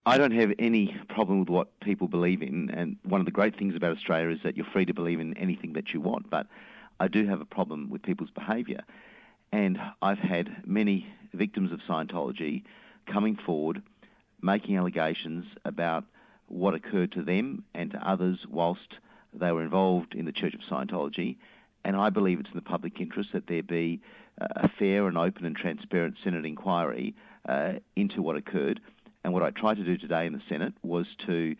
I don't have any problem with what people believe in, and one of the great things about Australia is that you're free to believe in anything that you want, but I do have a problem with people's behaviour. And I've had many victims of Scientology coming forward, making allegations about what occurred to them and to others whilst they were involved in the Church of Scientology, and I believe it's in the public interest that there be a fair and open and transparent Senate inquiry into what occurred. And what I tried to do today in the Senate was to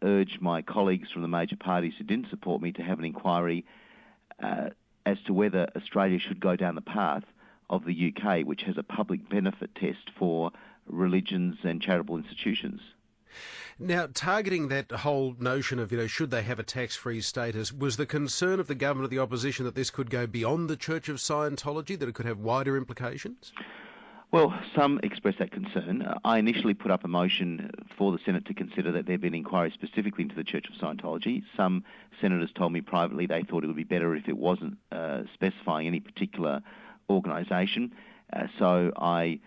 urge my colleagues from the major parties who didn't support me to have an inquiry as to whether Australia should go down the path of the UK, which has a public benefit test for religions and charitable institutions. Now, targeting that whole notion of, should they have a tax-free status, was the concern of the government of the opposition that this could go beyond the Church of Scientology, that it could have wider implications? Well, some expressed that concern. I initially put up a motion for the Senate to consider that there be an inquiry specifically into the Church of Scientology. Some senators told me privately they thought it would be better if it wasn't specifying any particular organisation. So I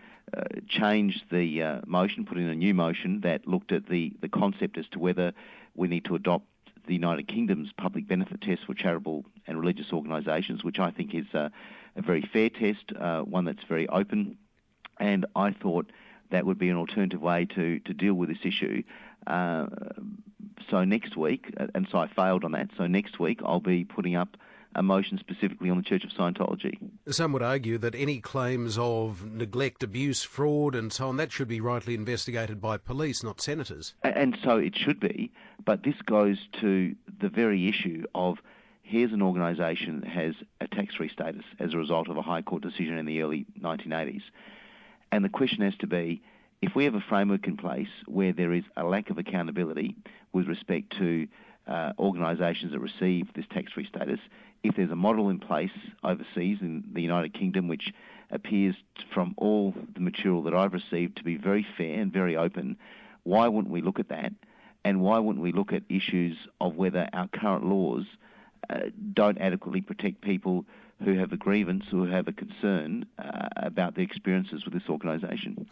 changed the motion, put in a new motion that looked at the concept as to whether we need to adopt the United Kingdom's public benefit test for charitable and religious organisations, which I think is a very fair test, one that's very open. And I thought that would be an alternative way to deal with this issue. So next week, and so I failed on that, so next week I'll be putting up a motion specifically on the Church of Scientology. Some would argue that any claims of neglect, abuse, fraud and so on, that should be rightly investigated by police, not senators. And so it should be, but this goes to the very issue of here's an organisation that has a tax-free status as a result of a High Court decision in the early 1980s. And the question has to be, if we have a framework in place where there is a lack of accountability with respect to organisations that receive this tax-free status, if there's a model in place overseas in the United Kingdom which appears from all the material that I've received to be very fair and very open, why wouldn't we look at that? And why wouldn't we look at issues of whether our current laws don't adequately protect people who have a grievance or who have a concern about their experiences with this organisation?